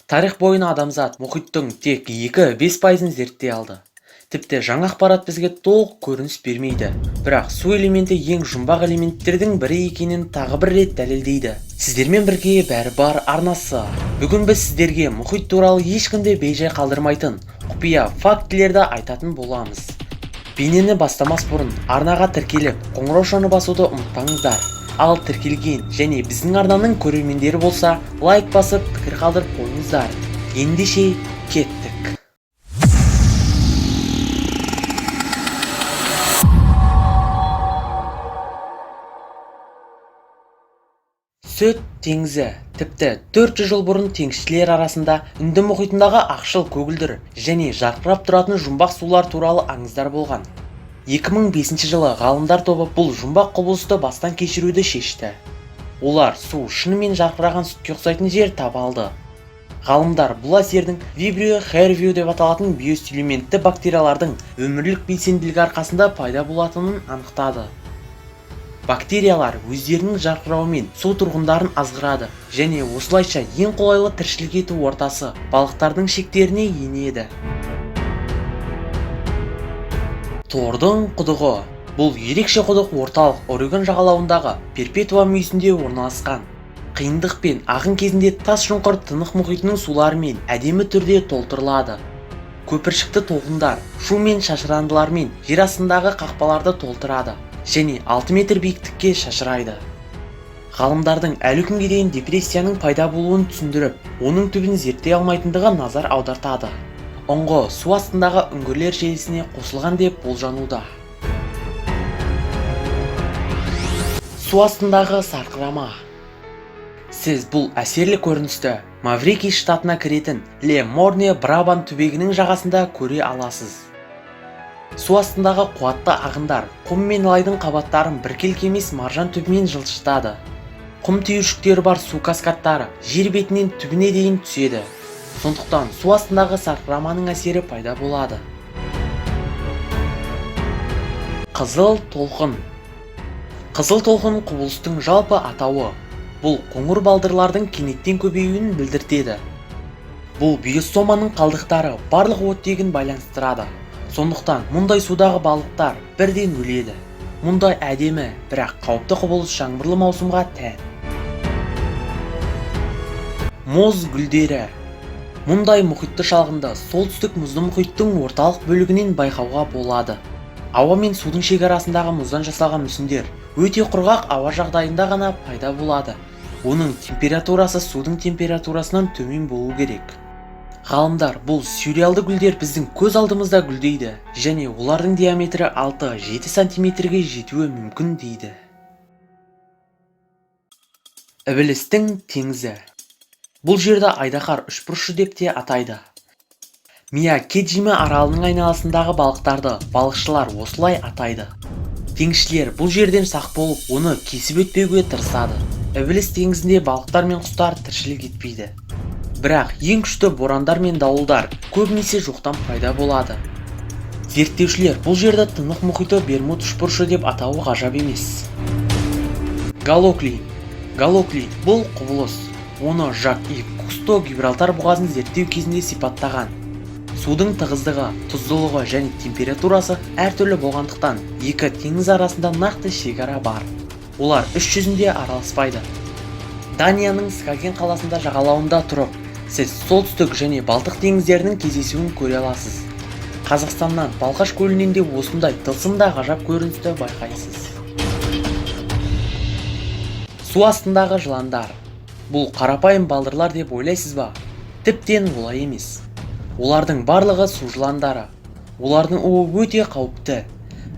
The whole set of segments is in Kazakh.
Тарих бойына адамзат мұхиттың тек 2-5% зерттей алды. Тіпті жаңа ақпарат бізге толық көрініс бермейді. Бірақ су элементі ең жұмбақ элементтердің бірі екенін тағы бір рет дәлелдейді. Сіздермен бірге бәрі бар арнасы. Бүгін біз сіздерге мұхит туралы ешкімді бейжай қалдырмайтын құпия фактілерді айтатын боламыз. Бейнені бастамас бұрын арнаға тіркеліп, қоңыраушаны басуды ұмытпаңыздар. Ал тіркелген және біздің арнаның көрермендері болса, лайк басып, пікір қалдырып қойыңыздар. Ендеше кеттік. Сүт теңізі. Тіпті 400 жыл бұрын теңізшілер арасында Үнді мұхитындағы ақшыл көгілдір және жарқырап тұратын жұмбақ сулар туралы аңыздар болған. 2005 жылы ғалымдар тобы бұл жұмбақ құбылысты бастан кешіруді шешті. Олар су шынымен жарқыраған сүтке ұқсайтын жер таба алды. Ғалымдар бұл әсердің вибрио хервио деп аталатын биостилюментті бактериялардың өмірлік белсенділігі арқасында пайда болатынын анықтады. Бактериялар өздерінің жарқырауымен су тұрғындарын азғырады және осылайша ең қолайлы тіршілік ету ортасы балықтардың шектеріне енеді. Тордың құдығы. Бұл ерекше құдық орталық Орегон жағалауындағы Перпетуа мүйісінде орналасқан. Қиындық пен ағын кезінде тас шұңқыр Тынық мұхитының суларымен әдемі түрде толтырылады. Көпіршікті толқындар шу мен шашырандылармен жер астындағы қақпаларды толтырады және 6 метр биіктікке шашырайды. Ғалымдардың әлі күнге дейін депрессияның пайда болуын түсіндіріп, оның түбін зерттей алмайтындығы назар аудартады. Ұңғы су астындағы үңгірлер желісіне қосылған деп болжануда. Су астындағы сарқырама. Сіз бұл әсерлі көріністі Маврикий штатына кіретін Ле Морне Брабант түбегінің жағасында көре аласыз. Су астындағы қуатты ағындар құм мен лайдың қабаттарын біркелкі емес маржан түбімен жылжытады. Құм түйіршіктері бар су каскадтары жер бетінен түбіне дейін түседі. Сондықтан су астындағы сарқыраманың әсері пайда болады. Қызыл толқын. Қызыл толқын құбылыстың жалпы атауы. Бұл қоңыр балдырлардың кенеттен көбеюін білдіртеді. Бұл биосоманың қалдықтары барлық оттегін байланыстырады. Сондықтан мұндай судағы балықтар бірден өледі. Мұндай әдемі, бірақ қауіпті құбылыс жаңбырлы маусымға тән. Мұз гүлдері. Мұндай мұхитты шалғында солтүстік мұзды мұхиттың орталық бөлігінен байқауға болады. Ауа мен судың шекарасындағы мұздан жасалған мүсіндер өте құрғақ ауа жағдайында ғана пайда болады. Оның температурасы судың температурасынан төмен болу керек. Ғалымдар бұл сюрреалды гүлдер біздің көз алдымызда гүлдейді және олардың диаметрі 6-7 сантиметрге жетуі мүмкін дейді. Ібілістің теңізі. Бұл жерді Айдаһар үшбұрышы деп те атайды. Миякеджиме аралының айналасындағы балықтарды балықшылар осылай атайды. Теңізшілер бұл жерден сақ болып, оны кесіп өтпеуге тырысады. Ібіліс теңізінде балықтар мен құстар тіршілік етпейді. Бірақ ең күшті борандар мен дауылдар көбінесе жоқтан пайда болады. Зерттеушілер бұл жерді Тынық мұхиты Бермуд үшбұрышы деп атауы ғажап емес. Галоклин. Галоклин бұл құбылыс. Оны Жак-Ив Кусто Гибралтар бұғазын зерттеу кезінде сипаттаған. Судың тығыздығы, тұздылығы және температурасы әртүрлі болғандықтан екі теңіз арасында нақты шекара бар. Олар іс жүзінде араласпайды. Данияның Скаген қаласында жағалауында тұрып, сіз солтүстік және Балтық теңіздерінің кездесуін көре аласыз. Қазақстаннан Балқаш көлінен де осындай тылсымда ғажап көріністі байқайсыз. Су астындағы жыландар. Бұл қарапайым балдырлар деп ойлайсыз ба? Тіптен олай емес. Олардың барлығы су жыландары. Олардың уы өте қауіпті.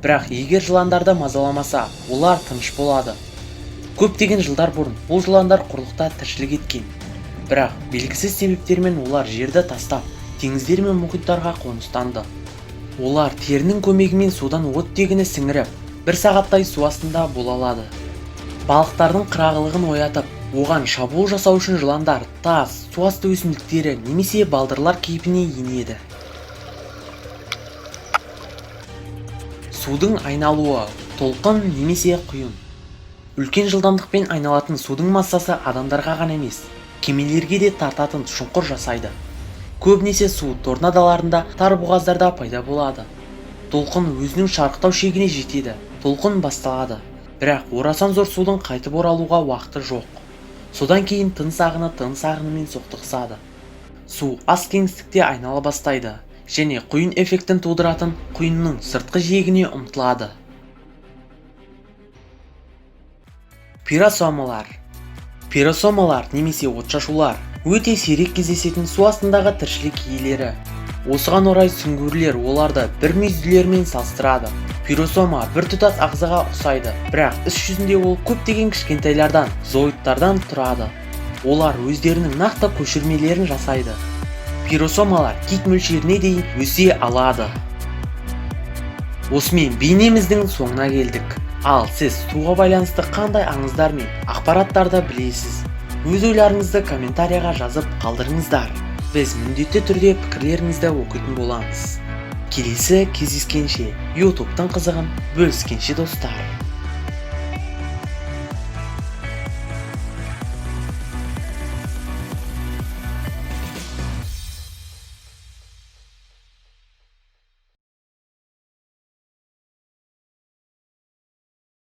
Бірақ егер жыландарды мазаламаса, олар тыныш болады. Көптеген жылдар бұрын бұл жыландар құрлықта тіршілік еткен. Бірақ белгісіз себептермен олар жерді тастап, теңіздер мен мұхиттарға қоныстанды. Олар терінің көмегімен судан оттегіні сіңіріп, бір сағаттай су астында бола алады. Балықтардың қырағылығын оятып, оған шабуыл жасау үшін жыландар тас, су асты өсімдіктері немесе балдырлар кейпіне енеді. Судың айналуы, толқын немесе құйын. Үлкен жылдамдықпен айналатын судың массасы адамдарға ғана емес, кемелерге де тартатын шұңқыр жасайды. Көбінесе су торнадаларында, тар бұғаздарда пайда болады. Толқын өзінің шарықтау шегіне жетеді. Толқын басталады. Бірақ орасан зор судың қайтып оралуға уақыты жоқ. Содан кейін тыныс ағынымен соқтығысады. Су аз кеңістікте айнала бастайды және құйын эффектін тудыратын құйынның сыртқы жиегіне ұмтылады. Пиросомалар. Пиросомалар немесе отшашулар өте сирек кездесетін су астындағы тіршілік иелері. Осыған орай сүңгуірлер оларды бір мүйізділермен салыстырады. Пиросома бір тұтас ағзаға ұқсайды, бірақ іс жүзінде ол көптеген кішкентайлардан, зооидтардан тұрады. Олар өздерінің нақты көшірмелерін жасайды. Пиросомалар кит мөлшеріне дейін өсе алады. Осымен бейнеміздің соңына келдік. Ал сіз суға байланысты қандай аңыздар мен ақпараттарды білесіз? Өз ойларыңызды комментарияға жазып қалдырыңыздар. Біз міндетті түрде пікірлеріңізді оқитын боламыз. Келесі кездескенше, YouTube'тың қызығын бөліскенше достар.